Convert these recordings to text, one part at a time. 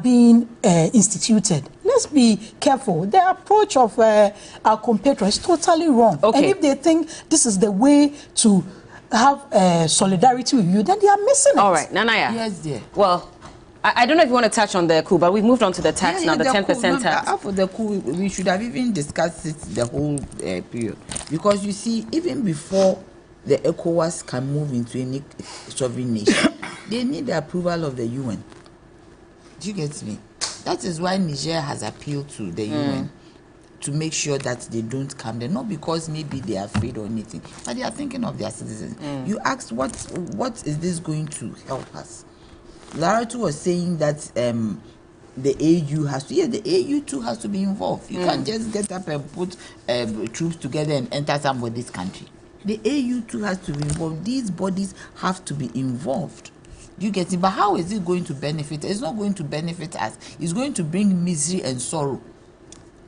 being instituted. Let's be careful. The approach of our compatriots is totally wrong. Okay. And if they think this is the way to have solidarity with you, then they are missing it. All right, Nanaya. Yes, dear. Well, I don't know if you want to touch on the coup, but we've moved on to the tax now, the 10% tax. After the coup, we should have even discussed it the whole period. Because you see, even before the ECOWAS can move into any sovereign nation, they need the approval of the UN. Do you get me? That is why Niger has appealed to the UN to make sure that they don't come there. Not because maybe they are afraid or anything, but they are thinking of their citizens. You asked, what is this going to help us? Laratu was saying that the AU has to, the AU too has to be involved. You can't just get up and put troops together and enter somebody's country. The AU too has to be involved. These bodies have to be involved. You get it? But how is it going to benefit? It's not going to benefit us. It's going to bring misery and sorrow.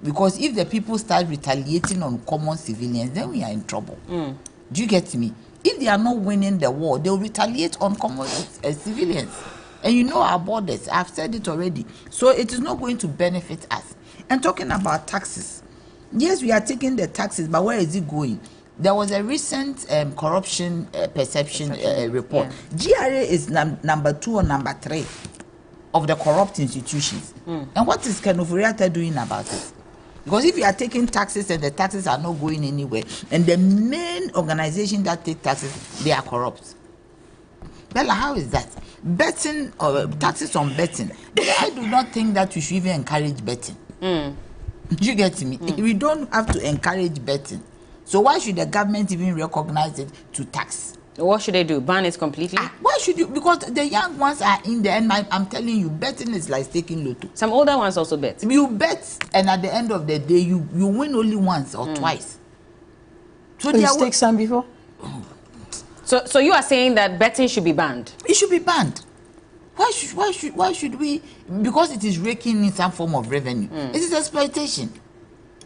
Because if the people start retaliating on common civilians, then we are in trouble. Do you get me? If they are not winning the war, they'll retaliate on common civilians. And you know our borders, I've said it already. So it is not going to benefit us. And talking about taxes, yes, we are taking the taxes, but where is it going? There was a recent corruption perception report. GRA is number 2 or number 3 of the corrupt institutions. And what is Kenufuriata doing about it? Because if you are taking taxes and the taxes are not going anywhere, and the main organization that take taxes, they are corrupt. Bella, how is that? Betting or taxes on betting. I do not think that we should even encourage betting. Do you get me? We don't have to encourage betting. So why should the government even recognize it to tax? What should they do? Ban it completely? Why should you? Because the young ones are in there, and I'm telling you, betting is like taking lotto. Some older ones also bet. You bet, and at the end of the day, you win only once or twice. So you stake some before? So you are saying that betting should be banned? It should be banned. Why should we? Because it is raking in some form of revenue. It is exploitation.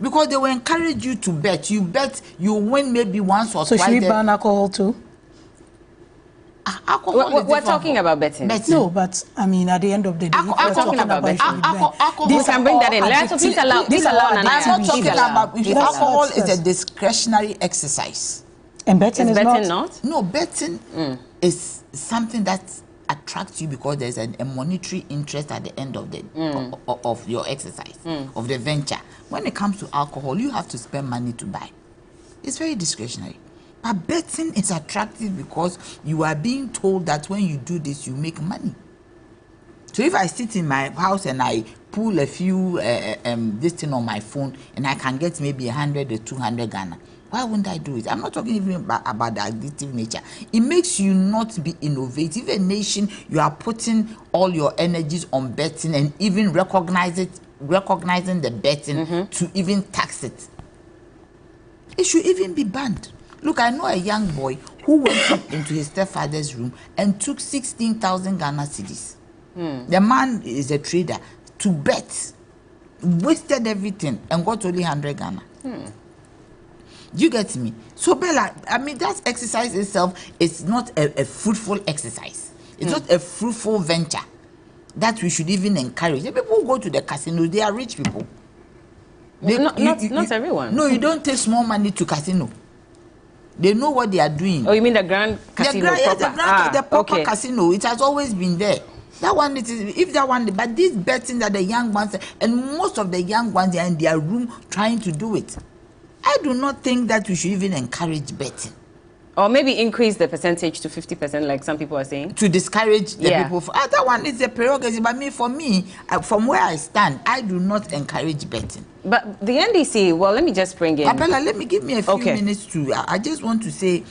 Because they will encourage you to bet. You bet, you win maybe once or twice. So should we ban alcohol too? Alcohol we're talking about betting. No, but I mean, at the end of the day, we're talking about betting. This can bring that in. Please allow. I'm not talking about. Alcohol is a discretionary exercise. And betting is betting not? No, betting is something that attracts you because there's a monetary interest at the end of the of your exercise, of the venture. When it comes to alcohol, you have to spend money to buy. It's very discretionary. But betting is attractive because you are being told that when you do this, you make money. So if I sit in my house and I pull a few this thing on my phone and I can get maybe 100 or 200 Ghana, why wouldn't I do it? I'm not talking even about the addictive nature. It makes you not be innovative. A nation, you are putting all your energies on betting and even recognizing the betting to even tax it. It should even be banned. Look, I know a young boy who went into his stepfather's room and took 16,000 Ghana cedis. The man is a trader. To bet, wasted everything and got only 100 Ghana. Do you get me? So Bella, I mean, that exercise itself is not a fruitful exercise. It's not a fruitful venture that we should even encourage. The people who go to the casino, they are rich people. Not everyone. No, you don't take small money to casino. They know what they are doing. Oh, you mean the Grand Casino? The proper casino. It has always been there. That one, but this betting that the young ones, and most of the young ones are in their room trying to do it. I do not think that we should even encourage betting. Or maybe increase the percentage to 50%, like some people are saying. To discourage the people. That one is a prerogative. But from where I stand, I do not encourage betting. But the NDC, well, let me just bring in. Abella, give me a few minutes to. I just want to say,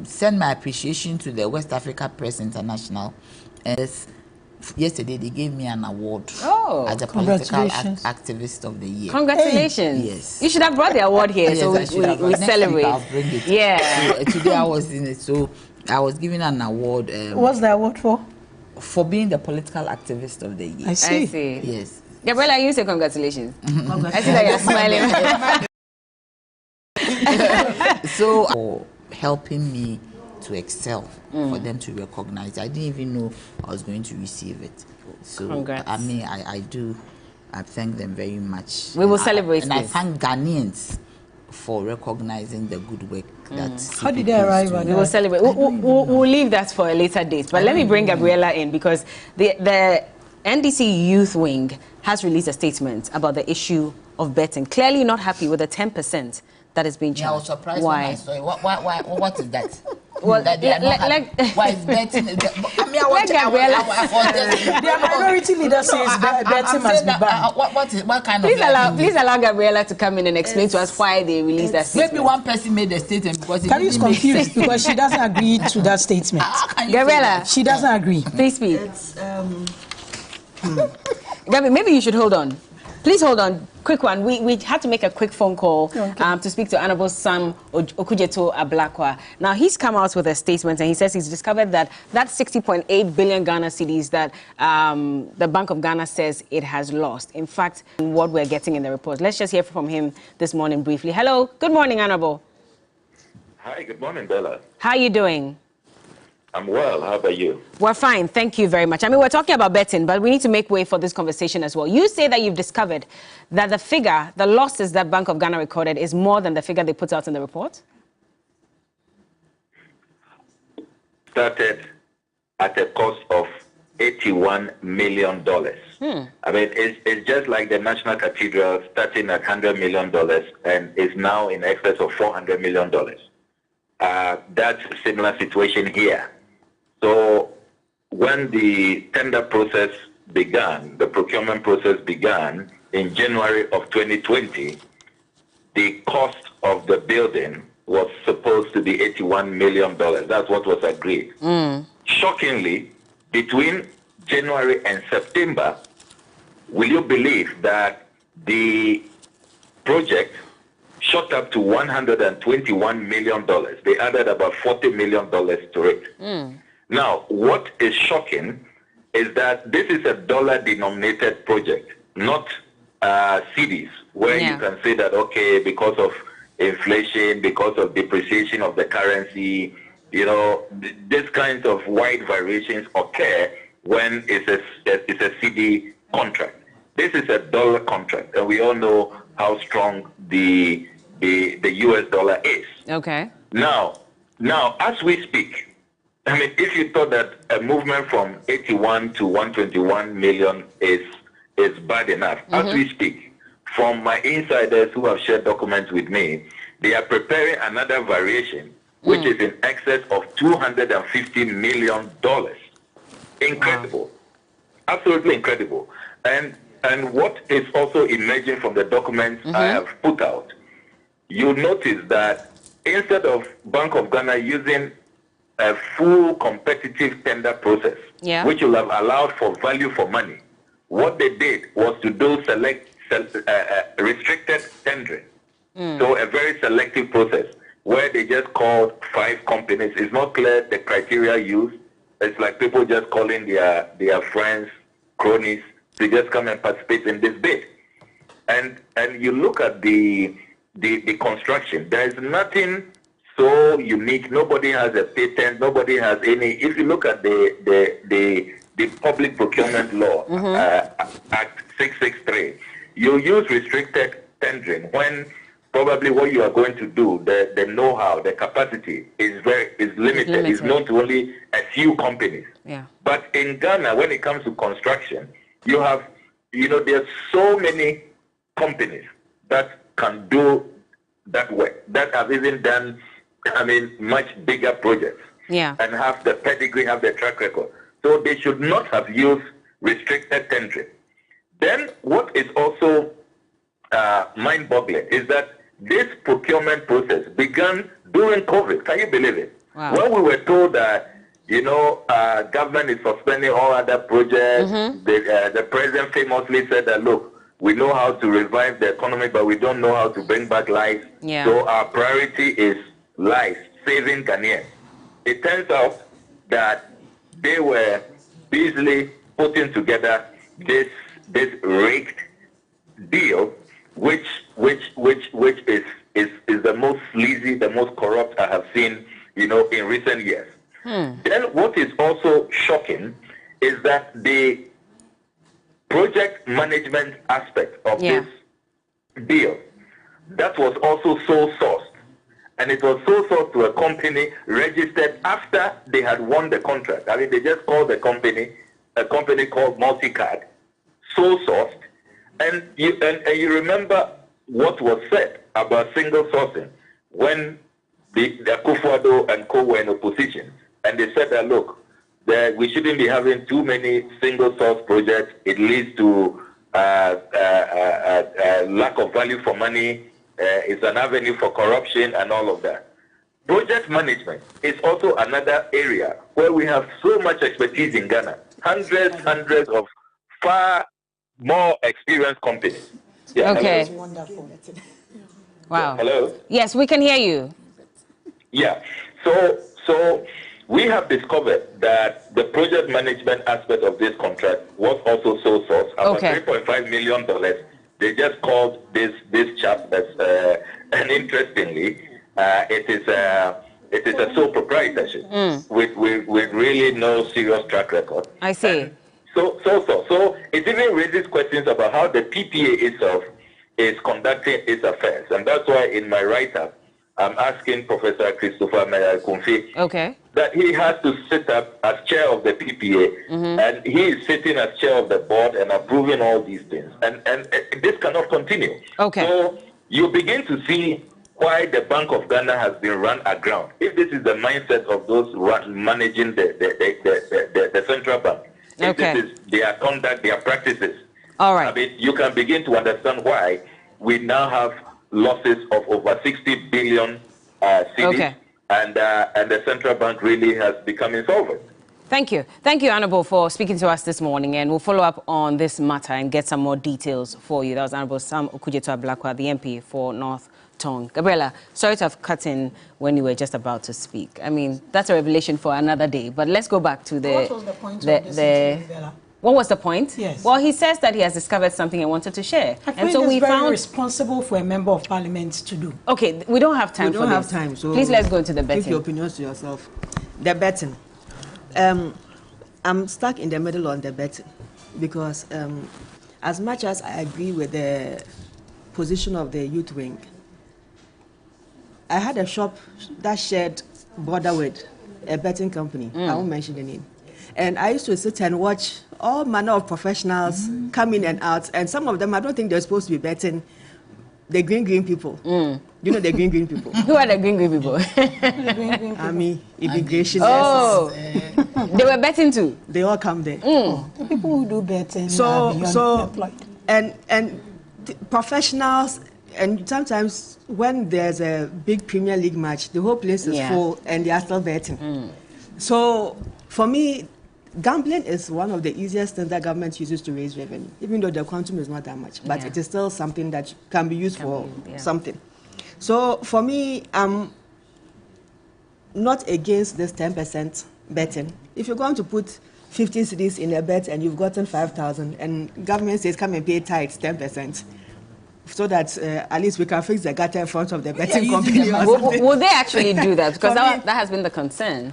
send my appreciation to the West Africa Press International. Yesterday, they gave me an award as a political activist of the year. Congratulations. Hey, yes. You should have brought the award here, so we celebrate. I'll bring it. Yeah. So, today I was in it, so I was given an award. What's the award for? For being the political activist of the year. I see. Yes. Gabriela, you say congratulations. I see that you're smiling. So, for helping me to excel, for them to recognize. I didn't even know I was going to receive it. people. So Congrats. I mean, I thank them very much. We will celebrate. And I thank Ghanaians for recognizing the good work that How did they arrive at We that? will celebrate. We'll leave that for a later date. But let me bring Gabriela in because the NDC Youth Wing has released a statement about the issue of betting. Clearly not happy with the 10% that is being charged. I was surprised Why? when I saw it. What is that? Well, that they are not happy. Why is betting? I mean, I want Their minority leader says betting must be banned. What kind of? Please allow Gabriela to come in and explain to us why they released that statement. Maybe one person made the statement because Carrie is confused because she doesn't agree to that statement. Gabriela, She doesn't agree. please speak. Gabby, maybe you should hold on. Please hold on. Quick one. We had to make a quick phone call to speak to Honorable Sam Okujeto Ablakwa. Now, he's come out with a statement and he says he's discovered that 60.8 billion Ghana cedis that the Bank of Ghana says it has lost. In fact, what we're getting in the report. Let's just hear from him this morning briefly. Hello. Good morning, Honorable. Hi, good morning, Bella. How are you doing? I'm well. How about you? We're fine. Thank you very much. I mean, we're talking about betting, but we need to make way for this conversation as well. You say that you've discovered that the losses that Bank of Ghana recorded is more than the figure they put out in the report? Started at a cost of $81 million. I mean, it's just like the National Cathedral starting at $100 million and is now in excess of $400 million. That's a similar situation here. So when the tender process began, the procurement process began in January of 2020, the cost of the building was supposed to be $81 million. That's what was agreed. Shockingly, between January and September, will you believe that the project shot up to $121 million? They added about $40 million to it. Now, what is shocking is that this is a dollar-denominated project, not cedis, where you can say that, okay, because of inflation, because of depreciation of the currency, you know, these kinds of wide variations occur when it's a CD contract. This is a dollar contract, and we all know how strong the US dollar is. Okay. Now, as we speak, I mean, if you thought that a movement from 81 to 121 million is bad enough, as we speak, from my insiders who have shared documents with me, they are preparing another variation, which is in excess of $250 million. Incredible. Absolutely incredible. And what is also emerging from the documents I have put out, you notice that instead of Bank of Ghana using a full competitive tender process, which will have allowed for value for money, what they did was to do restricted tendering. So a very selective process where they just called 5 companies. It's not clear the criteria used. It's like people just calling their friends, cronies, to just come and participate in this bid. And you look at the construction, there is nothing so unique. Nobody has a patent. Nobody has any. If you look at the Public Procurement Law, Act 663, you use restricted tendering when probably what you are going to do, the know-how, the capacity is limited. It's known to only a few companies. But in Ghana, when it comes to construction, you have, there's so many companies that can do that work, that have even done, much bigger projects, and have the pedigree, have the track record. So they should not have used restricted tendering. Then what is also mind-boggling is that this procurement process began during COVID. Can you believe it? Wow. When we were told that, government is suspending all other projects, the president famously said that, look, we know how to revive the economy, but we don't know how to bring back life. So our priority is life, saving Ghanaians. It turns out that they were busily putting together this rigged deal, which is the most sleazy, the most corrupt I have seen, in recent years. Then what is also shocking is that the project management aspect of this deal, that was also sole sourced. And it was sole sourced to a company registered after they had won the contract. I mean, they just called the company, a company called Multicard, sole sourced. And you remember what was said about single sourcing when the Akufo-Addo and co were in opposition. And they said that, look, we shouldn't be having too many single source projects. It leads to lack of value for money. It's an avenue for corruption and all of that. Project management is also another area where we have so much expertise in Ghana. Hundreds of far more experienced companies. Yeah, okay. That's wonderful. Wow. Hello? Yes, we can hear you. Yeah. So we have discovered that the project management aspect of this contract was also sole source. About $3.5 million. They just called this chap as, and interestingly, it is a sole proprietorship with really no serious track record. I see. So it even raises questions about how the PPA itself is conducting its affairs, and that's why in my write-up I'm asking Professor Christopher Meyer-Kumfi that he has to sit up as chair of the PPA, and he is sitting as chair of the board and approving all these things, and this cannot continue. So you begin to see why the Bank of Ghana has been run aground. If this is the mindset of those managing the central bank, if this is their conduct, their practices, all right, I mean, you can begin to understand why we now have losses of over 60 billion cedis, and the central bank really has become insolvent. Thank you, Honourable, for speaking to us this morning, and we'll follow up on this matter and get some more details for you. That was Honourable Sam Okudzeto-Ablakwa, the MP for North Tongue. Gabriela, sorry to have cut in when you were just about to speak. I mean, that's a revelation for another day. But let's go back to What was the point of this interview? What was the point? Yes. Well, he says that he has discovered something and wanted to share. And so we found responsible for a member of parliament to do. Okay, we don't have time for this. We don't have time, so please let's go into the betting. Give your opinions to yourself. The betting. I'm stuck in the middle on the betting because as much as I agree with the position of the youth wing, I had a shop that shared border with a betting company. I won't mention the name. And I used to sit and watch all manner of professionals come in and out. And some of them, I don't think they're supposed to be betting. The green people. You know the green people? Who are the green people? Army, immigration. Oh, they were betting too? They all come there. The people who do betting and professionals, and sometimes when there's a big Premier League match, the whole place is full and they are still betting. So for me, gambling is one of the easiest things that government uses to raise revenue, even though the quantum is not that much, but it is still something that can be used for something. So for me, I'm not against this 10% betting. If you're going to put 15 cedis in a bet and you've gotten 5,000, and government says come and pay tithes 10%, so that at least we can fix the gutter in front of the betting company. Will they actually do that? Because that has been the concern.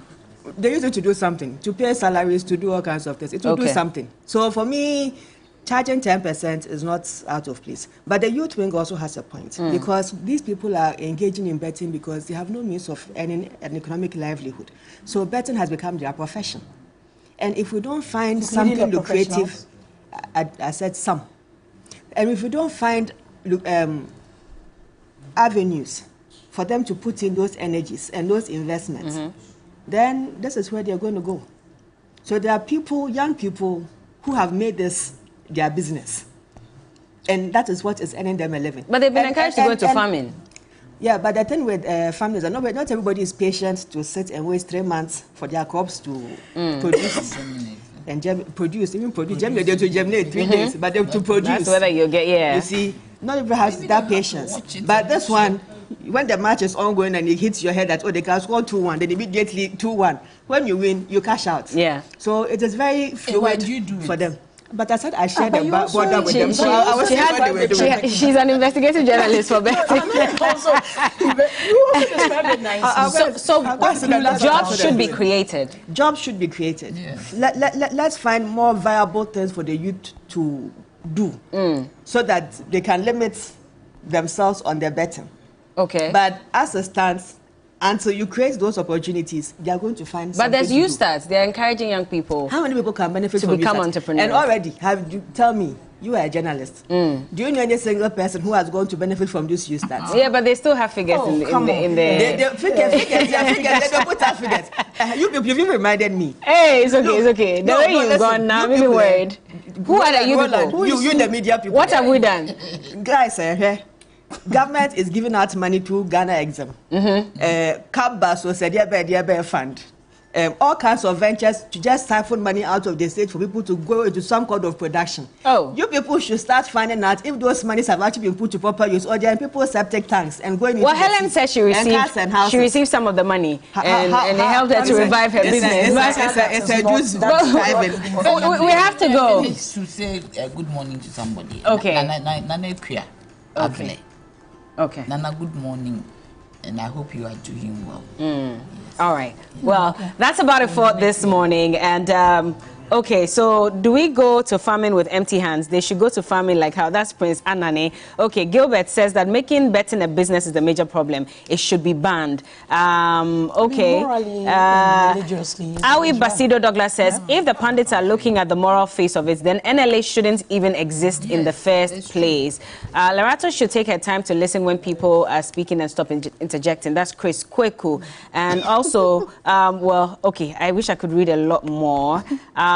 They use it to do something, to pay salaries, to do all kinds of things. It will do something. So for me, charging 10% is not out of place. But the youth wing also has a point, because these people are engaging in betting because they have no means of earning an economic livelihood. So betting has become their profession. And if we don't find something lucrative, I said some, and if we don't find avenues for them to put in those energies and those investments, then this is where they're going to go. So there are people, young people, who have made this their business. And that is what is earning them a living. But they've been encouraged to go to farming. Yeah, but the thing with farmers, not everybody is patient to sit and wait 3 months for their crops to produce. And produce, germinate, they to germinate 3 days, but they to produce. That's whether you get, You see, not everybody has that patience. But this one, when the match is ongoing and it hits your head that, they can score 2-1, then immediately 2-1. When you win, you cash out. Yeah. So it is very fluid for them. But I said I shared the border with them. So she's an investigative journalist for betting. So jobs should be created. Jobs should be created. Let's find more viable things for the youth to do so that they can limit themselves on their betting. Okay. But as it stands, until you create those opportunities, they are going to find. But there's something to do. YouStart. They're encouraging young people. How many people can benefit to from become YouStart? entrepreneurs? And already, tell me, you are a journalist. Do you know any single person who has gone to benefit from this YouStart? Yeah, but they still have figures in the. Figures, they put out figures. You've even reminded me. Hey, it's okay, it's okay. The way you've gone now, maybe worried. Who are the you people? You the media people. What have we done? Guys, government is giving out money to Ghana Exam. Cabas was a fund. All kinds of ventures to just siphon money out of the state for people to go into some kind of production. Oh. You people should start finding out if those monies have actually been put to proper use or they are in people's septic tanks and going into. Well, Helen said she received some of the money and it helped her to revive her business. It's a juice. We have to go. To say good morning to somebody. Okay. Nana Kuya. Okay. Okay. Nana, good morning, and I hope you are doing well. All right. Well, that's about it for this morning. And okay, so do we go to farming with empty hands? They should go to farming like how? That's Prince Anane. Okay, Gilbert says that making betting a business is the major problem. It should be banned. Okay. Morally, religiously. Awi Basido Douglas says, if the pundits are looking at the moral face of it, then NLA shouldn't even exist in the first place. Lerato should take her time to listen when people are speaking and stop interjecting. That's Chris Kweku. And also, well, okay, I wish I could read a lot more.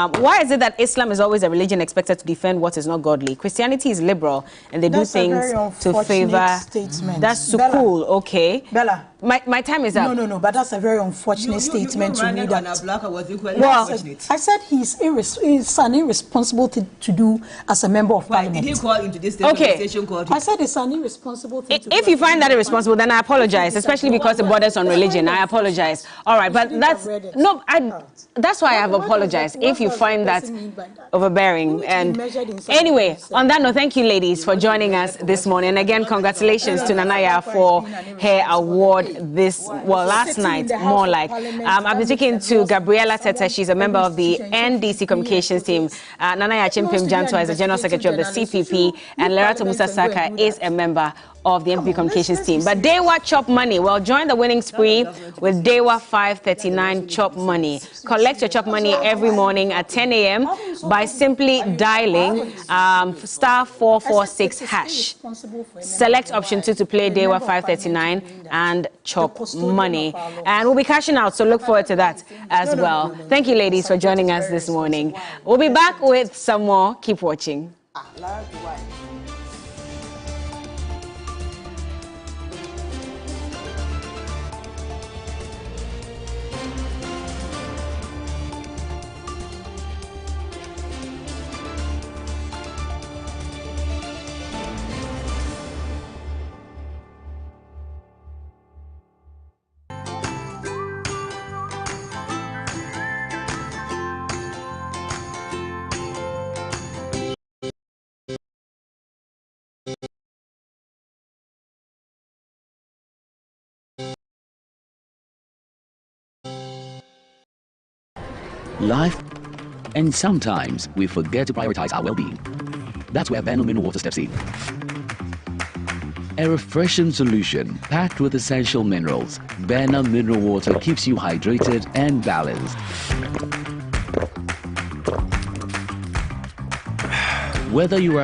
Why is it that Islam is always a religion expected to defend what is not godly? Christianity is liberal and they do things to favor. Statement. That's so cool. Okay. Bella. My time is up. No, but that's a very unfortunate statement to me. Well, I said he's an irresponsible thing to do as a member of parliament. Did he call into this station called? I said it's an irresponsible thing to do. If you find that irresponsible, then I apologize, especially because it borders on religion. I apologize. All right, but that's why I have apologized. If you find that overbearing. And anyway, on that note, thank you, ladies, for joining us this morning. And again, congratulations to Nanaya for her award last night, more like. I've been speaking to Gabriela Tete. She's a member of the NDC communications team. Nanaya Chimpim Jantwa is the general secretary of the CPP, and Lerato Musa Saka is a member of the MP communications team. But Dewa Chop Money, well, join the winning spree with Dewa 539 Chop Money. Collect your Chop Money every morning at 10 a.m. by simply dialing *446 hash. Select option 2 to play Dewa 539 and Chop Money. And we'll be cashing out, so look forward to that as well. Thank you, ladies, for joining us this morning. We'll be back with some more. Keep watching. Life, and sometimes we forget to prioritize our well-being. That's where Benno Mineral Water steps in. A refreshing solution packed with essential minerals, Benno Mineral Water keeps you hydrated and balanced. Whether you are